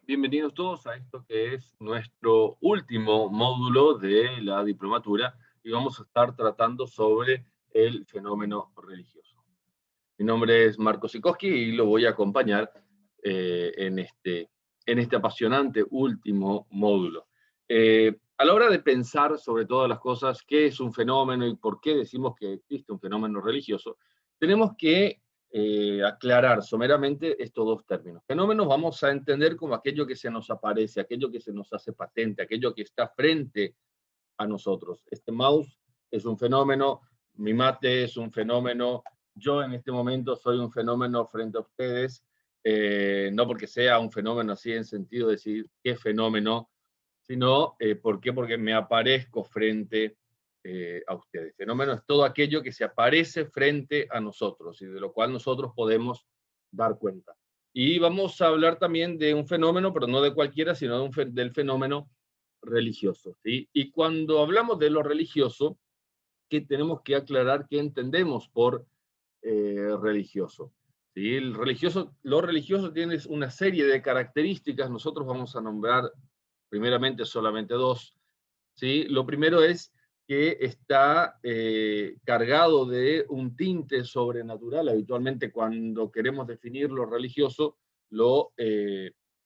Bienvenidos todos a esto que es nuestro último módulo de la diplomatura y vamos a estar tratando sobre el fenómeno religioso. Mi nombre es Marco Sikoski y lo voy a acompañar en este apasionante último módulo. A la hora de pensar sobre todas las cosas, qué es un fenómeno y por qué decimos que existe un fenómeno religioso, tenemos que aclarar someramente estos dos términos. Fenómenos vamos a entender como aquello que se nos aparece, aquello que se nos hace patente, aquello que está frente a nosotros. Este mouse es un fenómeno, mi mate es un fenómeno, yo en este momento soy un fenómeno frente a ustedes, no porque sea un fenómeno así en sentido de decir qué fenómeno, sino ¿por qué? Porque me aparezco frente a ustedes. Fenómeno es todo aquello que se aparece frente a nosotros y de lo cual nosotros podemos dar cuenta. Y vamos a hablar también de un fenómeno, pero no de cualquiera, sino del fenómeno religioso, ¿sí? Y cuando hablamos de lo religioso, que tenemos que aclarar qué entendemos por religioso. ¿Sí? Lo religioso tiene una serie de características, nosotros vamos a nombrar primeramente solamente dos. ¿Sí? Lo primero es que está cargado de un tinte sobrenatural. Habitualmente cuando queremos definir lo religioso, lo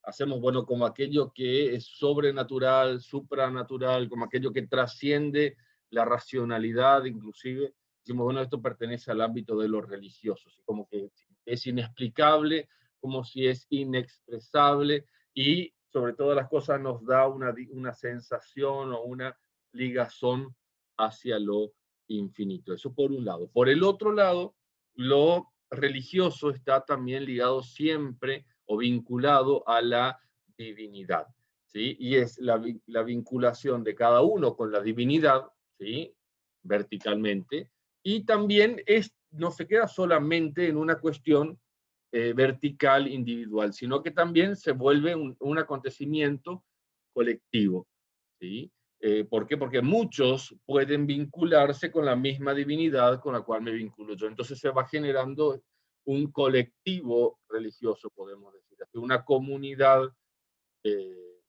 hacemos, bueno, como aquello que es sobrenatural, supranatural, como aquello que trasciende la racionalidad inclusive. Decimos, bueno, esto pertenece al ámbito de lo religioso, ¿sí? Como que es inexplicable, como si es inexpresable, y sobre todas las cosas nos da una sensación o una ligazón hacia lo infinito. Eso por un lado. Por el otro lado, lo religioso está también ligado siempre o vinculado a la divinidad, ¿sí? Y es la vinculación de cada uno con la divinidad, ¿sí? Verticalmente, y también no se queda solamente en una cuestión vertical, individual, sino que también se vuelve un acontecimiento colectivo, ¿sí? ¿Por qué? Porque muchos pueden vincularse con la misma divinidad con la cual me vinculo yo. Entonces se va generando un colectivo religioso, podemos decir, una comunidad eh,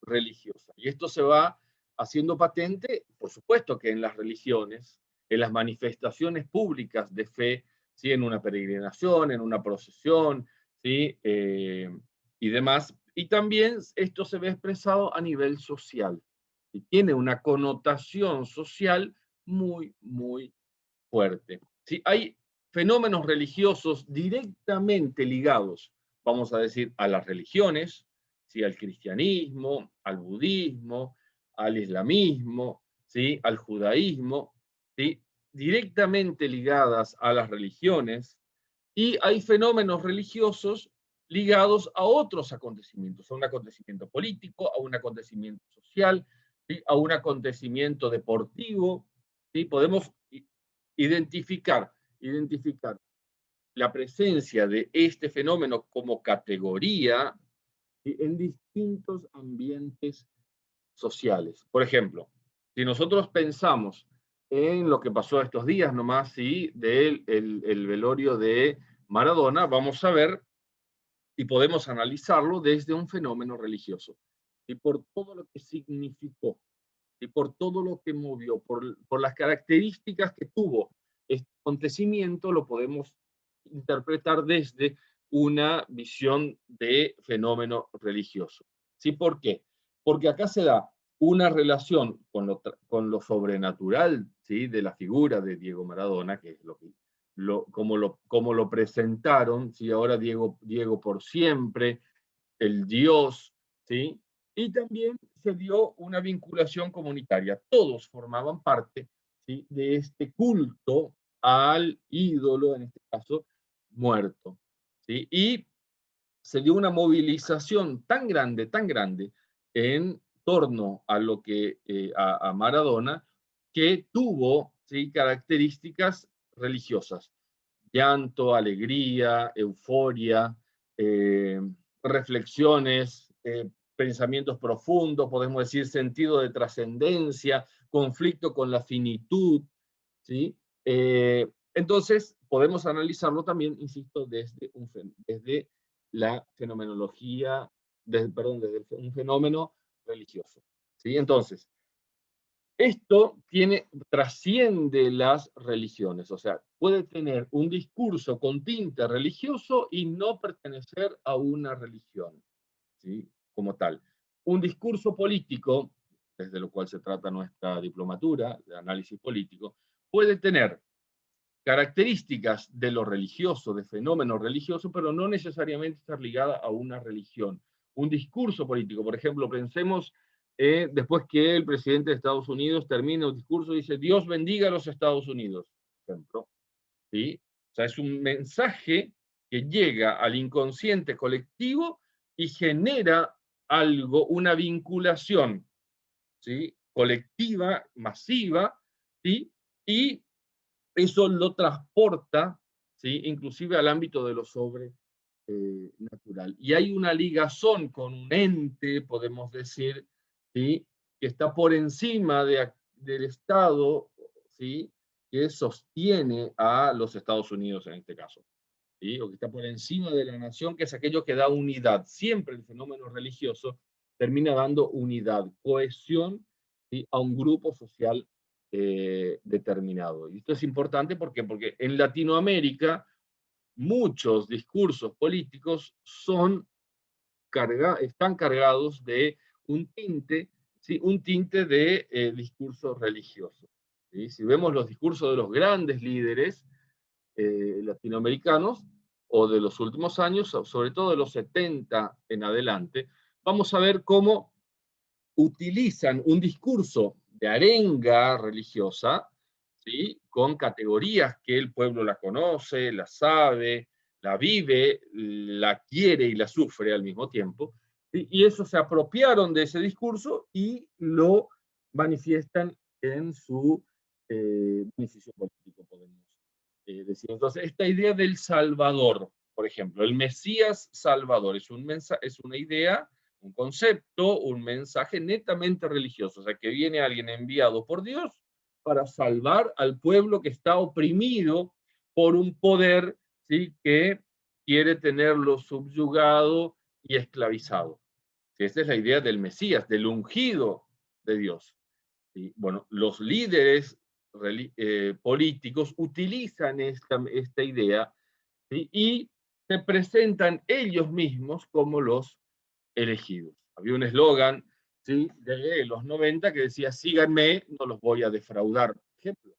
religiosa. Y esto se va haciendo patente, por supuesto que en las religiones, en las manifestaciones públicas de fe, ¿sí? En una peregrinación, en una procesión, ¿sí? Y demás. Y también esto se ve expresado a nivel social. Y tiene una connotación social muy, muy fuerte. ¿Sí? Hay fenómenos religiosos directamente ligados, vamos a decir, a las religiones, ¿sí? Al cristianismo, al budismo, al islamismo, ¿sí? Al judaísmo, ¿sí? Directamente ligadas a las religiones, y hay fenómenos religiosos ligados a otros acontecimientos, a un acontecimiento político, a un acontecimiento social, ¿sí? A un acontecimiento deportivo, ¿sí? Podemos identificar la presencia de este fenómeno como categoría en distintos ambientes sociales. Por ejemplo, si nosotros pensamos en lo que pasó estos días nomás, ¿sí? Del el velorio de Maradona, vamos a ver y podemos analizarlo desde un fenómeno religioso y por todo lo que significó y por todo lo que movió, por las características que tuvo este acontecimiento, lo podemos interpretar desde una visión de fenómeno religioso. ¿Sí? ¿Por qué? Porque acá se da una relación con lo sobrenatural, ¿sí? De la figura de Diego Maradona, que es como lo presentaron, ¿sí? Ahora Diego por siempre, el Dios, ¿sí? Y también se dio una vinculación comunitaria. Todos formaban parte, ¿sí? De este culto al ídolo, en este caso, muerto, ¿sí? Y se dio una movilización tan grande en torno a lo que a Maradona, que tuvo, ¿sí? Características religiosas: llanto, alegría, euforia, eh, reflexiones, pensamientos profundos, podemos decir sentido de trascendencia, conflicto con la finitud, ¿sí? Entonces, podemos analizarlo también, insisto, desde la fenomenología desde un fenómeno religioso. ¿Sí? Entonces, esto trasciende las religiones, o sea, puede tener un discurso con tinte religioso y no pertenecer a una religión, ¿sí? Como tal. Un discurso político, desde lo cual se trata nuestra diplomatura de análisis político, puede tener características de lo religioso, de fenómeno religioso, pero no necesariamente estar ligada a una religión. Un discurso político, por ejemplo, pensemos después que el presidente de Estados Unidos termina un discurso y dice, Dios bendiga a los Estados Unidos, por ejemplo. ¿Sí? O sea, es un mensaje que llega al inconsciente colectivo y genera algo, una vinculación, ¿sí? Colectiva, masiva, ¿sí? Y eso lo transporta, ¿sí? Inclusive al ámbito de lo sobrenatural. Y hay una ligazón con un ente, podemos decir, ¿sí? Que está por encima del Estado, ¿sí? Que sostiene a los Estados Unidos en este caso, ¿sí? O que está por encima de la nación, que es aquello que da unidad. Siempre el fenómeno religioso termina dando unidad, cohesión, ¿sí? A un grupo social determinado. Y esto es importante porque en Latinoamérica muchos discursos políticos están cargados de un tinte, ¿sí? Un tinte de discurso religioso. ¿Sí? Si vemos los discursos de los grandes líderes latinoamericanos o de los últimos años, sobre todo de los 70 en adelante, vamos a ver cómo utilizan un discurso de arenga religiosa, ¿sí? Con categorías que el pueblo la conoce, la sabe, la vive, la quiere y la sufre al mismo tiempo, ¿sí? Y eso se apropiaron de ese discurso y lo manifiestan en su beneficio político, podemos decir. Entonces, esta idea del Salvador, por ejemplo, el Mesías Salvador, es una idea, un concepto, un mensaje netamente religioso, o sea, que viene alguien enviado por Dios para salvar al pueblo que está oprimido por un poder, ¿sí? Que quiere tenerlo subyugado y esclavizado. ¿Sí? Esta es la idea del Mesías, del ungido de Dios. ¿Sí? Bueno, los líderes políticos utilizan esta idea, ¿sí? Y se presentan ellos mismos como los elegidos. Había un eslogan, ¿sí? De los 90 que decía, síganme, no los voy a defraudar, por ejemplo,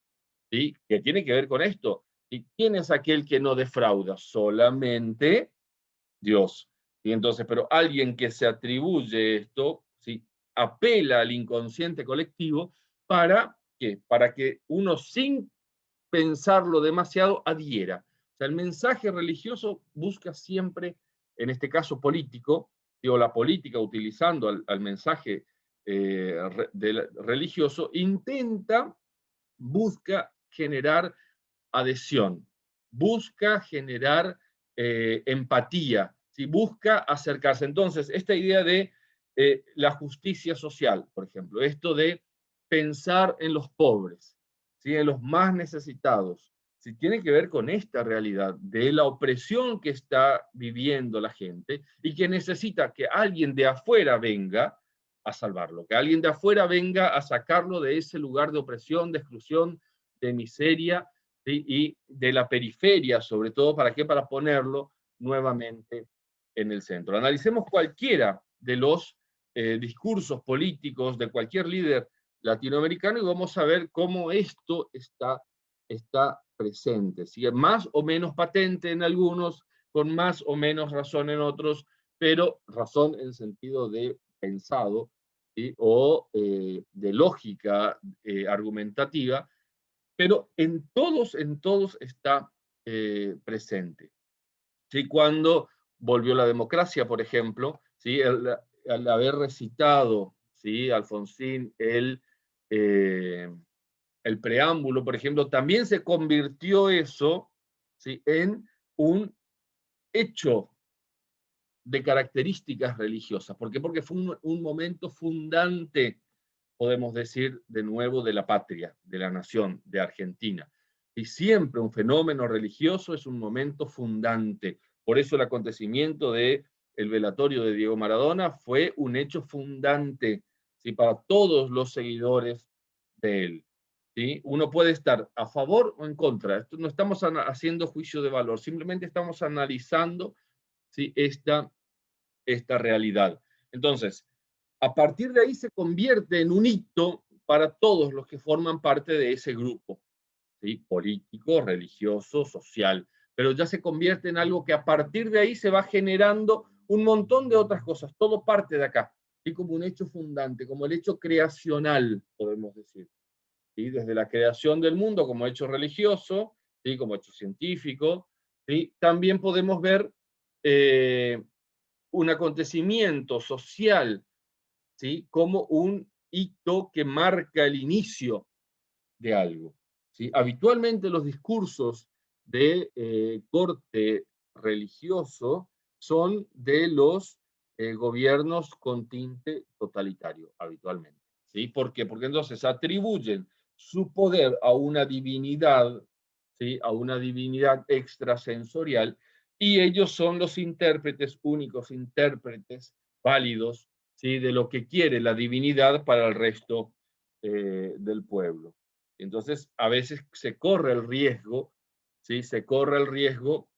¿sí? Que tiene que ver con esto. ¿Y quién es aquel que no defrauda? Solamente Dios. Y entonces, pero alguien que se atribuye esto, ¿sí? Apela al inconsciente colectivo para ¿qué? Para que uno sin pensarlo demasiado adhiera. O sea, el mensaje religioso busca siempre, en este caso político, o la política utilizando al mensaje religioso, busca generar adhesión, busca generar empatía, ¿sí? Busca acercarse. Entonces, esta idea de la justicia social, por ejemplo, esto de pensar en los pobres, ¿sí? En los más necesitados, ¿sí? Tiene que ver con esta realidad de la opresión que está viviendo la gente y que necesita que alguien de afuera venga a salvarlo, que alguien de afuera venga a sacarlo de ese lugar de opresión, de exclusión, de miseria, ¿sí? Y de la periferia, sobre todo, ¿para qué? Para ponerlo nuevamente en el centro. Analicemos cualquiera de los discursos políticos de cualquier líder latinoamericano y vamos a ver cómo esto está presente. ¿Sí? Más o menos patente en algunos, con más o menos razón en otros, pero razón en sentido de pensado, ¿sí? O de lógica argumentativa, pero en todos está presente. ¿Sí? Cuando volvió la democracia, por ejemplo, ¿sí? Al haber recitado, ¿sí? Alfonsín el preámbulo, por ejemplo, también se convirtió eso, ¿sí? En un hecho de características religiosas. ¿Por qué? Porque fue un momento fundante, podemos decir, de nuevo, de la patria, de la nación, de Argentina. Y siempre un fenómeno religioso es un momento fundante. Por eso el acontecimiento de el velatorio de Diego Maradona fue un hecho fundante, ¿sí? Para todos los seguidores de él. ¿Sí? Uno puede estar a favor o en contra. Esto no estamos haciendo juicio de valor, simplemente estamos analizando, ¿sí? esta realidad. Entonces, a partir de ahí se convierte en un hito para todos los que forman parte de ese grupo, ¿sí? Político, religioso, social, pero ya se convierte en algo que a partir de ahí se va generando un montón de otras cosas, todo parte de acá, ¿sí? Como un hecho fundante, como el hecho creacional, podemos decir, ¿sí? Desde la creación del mundo como hecho religioso, ¿sí? Como hecho científico, ¿sí? También podemos ver eh, un acontecimiento social, ¿sí? Como un hito que marca el inicio de algo, ¿sí? Habitualmente los discursos de corte religioso son de los gobiernos con tinte totalitario, habitualmente. ¿Sí? ¿Por qué? Porque entonces atribuyen su poder a una divinidad, ¿sí? A una divinidad extrasensorial, y ellos son los intérpretes, únicos intérpretes válidos, ¿sí? De lo que quiere la divinidad para el resto del pueblo. Entonces, a veces se corre el riesgo, ¿sí? Se corre el riesgo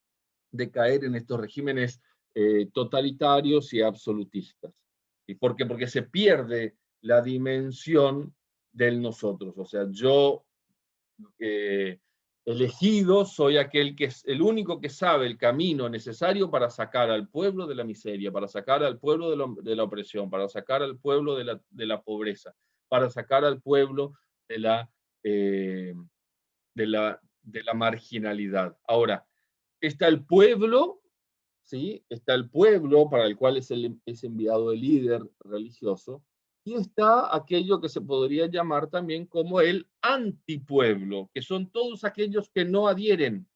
de caer en estos regímenes totalitarios y absolutistas. ¿Y por qué? Porque se pierde la dimensión del nosotros. O sea, yo elegido soy aquel que es el único que sabe el camino necesario para sacar al pueblo de la miseria, para sacar al pueblo de la opresión, para sacar al pueblo de la pobreza, para sacar al pueblo de la, eh, de la marginalidad. Ahora, está el pueblo, ¿sí? Está el pueblo para el cual es enviado el líder religioso, y está aquello que se podría llamar también como el antipueblo, que son todos aquellos que no adhieren,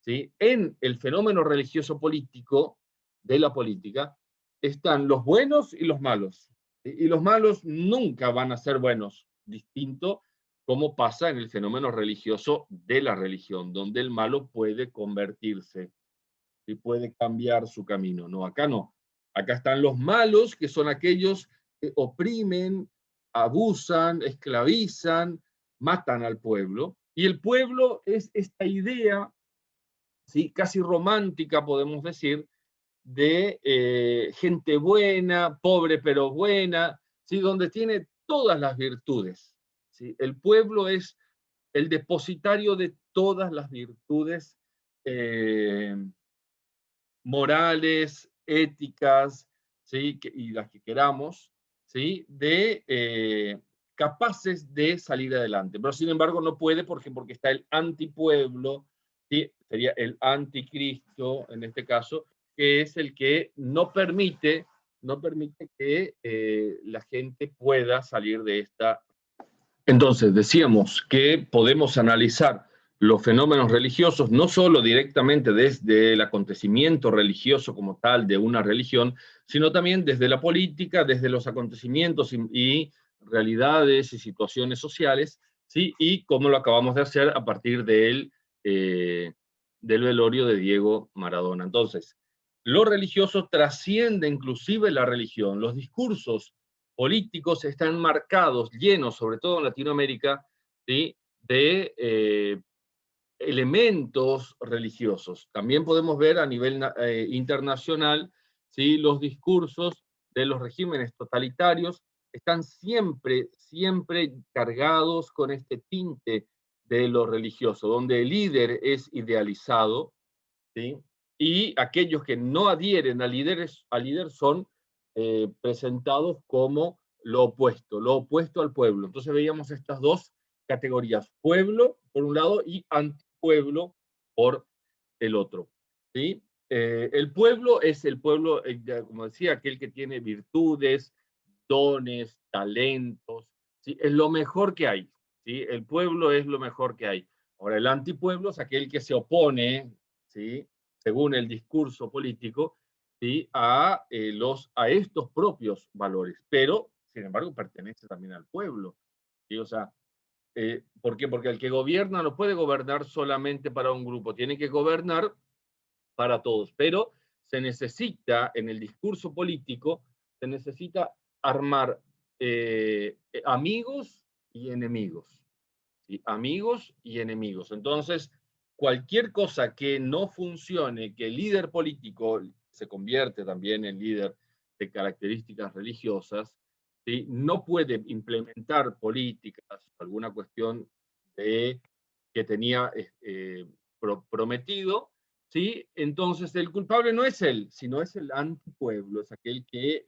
¿sí? En el fenómeno religioso político de la política están los buenos y los malos. ¿Sí? Y los malos nunca van a ser buenos, distinto como pasa en el fenómeno religioso de la religión, donde el malo puede convertirse y puede cambiar su camino. No, acá no. Acá están los malos, que son aquellos que oprimen, abusan, esclavizan, matan al pueblo. Y el pueblo es esta idea, ¿sí? Casi romántica, podemos decir, de gente buena, pobre pero buena, ¿sí? Donde tiene todas las virtudes. ¿Sí? El pueblo es el depositario de todas las virtudes morales, éticas, ¿sí? Y las que queramos, ¿sí? Capaces de salir adelante. Pero sin embargo no puede porque está el antipueblo, ¿sí? Sería el anticristo en este caso, que es el que no permite que la gente pueda salir de esta. Entonces, decíamos que podemos analizar los fenómenos religiosos no solo directamente desde el acontecimiento religioso como tal de una religión, sino también desde la política, desde los acontecimientos y realidades y situaciones sociales, ¿sí? Y como lo acabamos de hacer a partir del velorio de Diego Maradona. Entonces, lo religioso trasciende inclusive la religión. Los discursos políticos están marcados, llenos, sobre todo en Latinoamérica, ¿sí? De elementos religiosos. También podemos ver a nivel internacional, ¿sí? Los discursos de los regímenes totalitarios están siempre, siempre cargados con este tinte de lo religioso, donde el líder es idealizado, ¿sí? Y aquellos que no adhieren al líder son presentados como lo opuesto al pueblo. Entonces veíamos estas dos categorías, pueblo por un lado y antipueblo por el otro. ¿Sí? El pueblo es el pueblo, como decía, aquel que tiene virtudes, dones, talentos, ¿sí? Es lo mejor que hay. ¿Sí? El pueblo es lo mejor que hay. Ahora, el antipueblo es aquel que se opone, ¿sí? Según el discurso político, ¿sí? A estos propios valores, pero, sin embargo, pertenece también al pueblo. ¿Sí? O sea, ¿por qué? Porque el que gobierna no puede gobernar solamente para un grupo, tiene que gobernar para todos, pero se necesita, en el discurso político, se necesita armar amigos y enemigos. ¿Sí? Amigos y enemigos. Entonces, cualquier cosa que no funcione, que el líder político se convierte también en líder de características religiosas, ¿sí? No puede implementar políticas, alguna cuestión de, que tenía prometido, ¿sí? Entonces el culpable no es él, sino es el antipueblo, es aquel que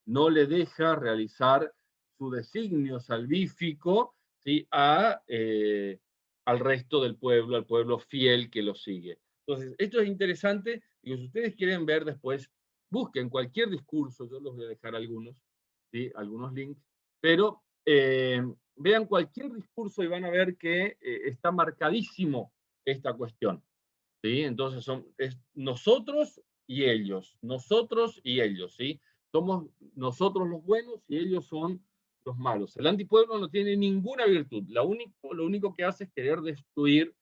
no le deja realizar su designio salvífico, ¿sí? Al resto del pueblo, al pueblo fiel que lo sigue. Entonces, esto es interesante, y si ustedes quieren ver después, busquen cualquier discurso, yo los voy a dejar algunos, ¿sí? Algunos links, pero vean cualquier discurso y van a ver que está marcadísimo esta cuestión. ¿Sí? Entonces es nosotros y ellos, ¿sí? Somos nosotros los buenos y ellos son los malos. El antipueblo no tiene ninguna virtud. Lo único que hace es querer destruir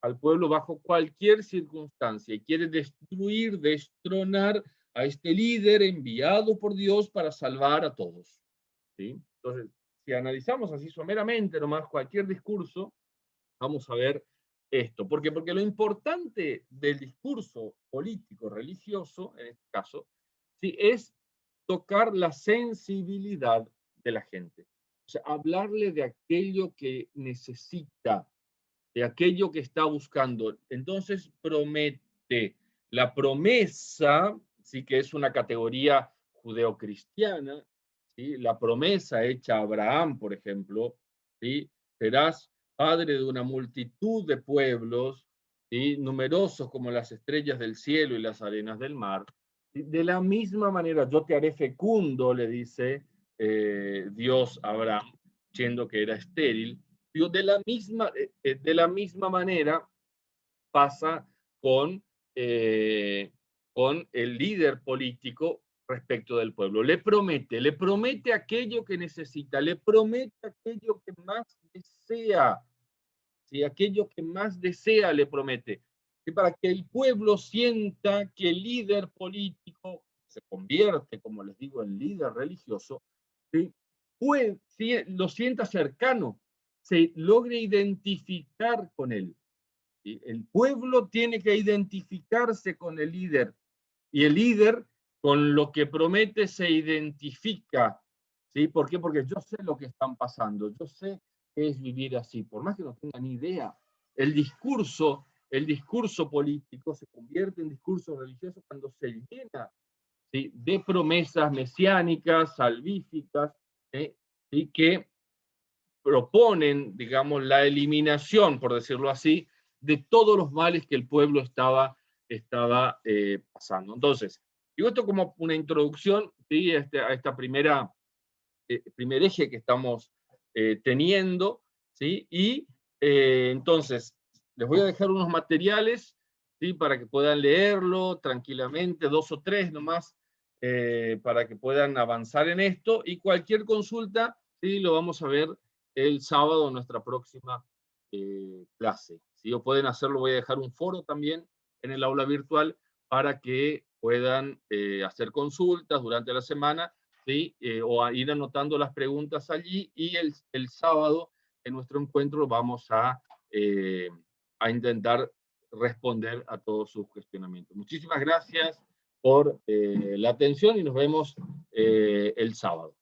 al pueblo bajo cualquier circunstancia y quiere destruir, destronar a este líder enviado por Dios para salvar a todos. ¿Sí? Entonces, si analizamos así someramente nomás cualquier discurso, vamos a ver esto. ¿Por qué? Porque lo importante del discurso político religioso, en este caso, ¿sí? Es tocar la sensibilidad de la gente. O sea, hablarle de aquello que necesita, de aquello que está buscando. Entonces promete. La promesa, sí que es una categoría judeocristiana, ¿sí? La promesa hecha a Abraham, por ejemplo, ¿sí? Serás padre de una multitud de pueblos, ¿sí? Numerosos como las estrellas del cielo y las arenas del mar. De la misma manera, yo te haré fecundo, le dice Dios a Abraham, siendo que era estéril. De la misma manera pasa con el líder político respecto del pueblo. Le promete aquello que necesita, le promete aquello que más desea, ¿sí? Aquello que más desea le promete. Y para que el pueblo sienta que el líder político se convierte, como les digo, en líder religioso, ¿sí? ¿Sí? Lo sienta cercano, se logre identificar con él. ¿Sí? El pueblo tiene que identificarse con el líder y el líder con lo que promete se identifica. ¿Sí? ¿Por qué? Porque yo sé lo que están pasando, yo sé qué es vivir así, por más que no tengan ni idea. El discurso político se convierte en discurso religioso cuando se llena, ¿sí? De promesas mesiánicas, salvíficas, ¿sí? Que proponen, digamos, la eliminación, por decirlo así, de todos los males que el pueblo estaba pasando. Entonces, digo esto como una introducción, ¿sí? A esta primer eje que estamos teniendo, ¿sí? Y entonces, les voy a dejar unos materiales, ¿sí? Para que puedan leerlo tranquilamente, 2 o 3 nomás, para que puedan avanzar en esto, y cualquier consulta, ¿sí? Lo vamos a ver el sábado en nuestra próxima clase. ¿Sí? O pueden hacerlo, voy a dejar un foro también en el aula virtual para que puedan hacer consultas durante la semana, ¿sí? O a ir anotando las preguntas allí, y el sábado en nuestro encuentro vamos a intentar responder a todos sus cuestionamientos. Muchísimas gracias por la atención y nos vemos el sábado.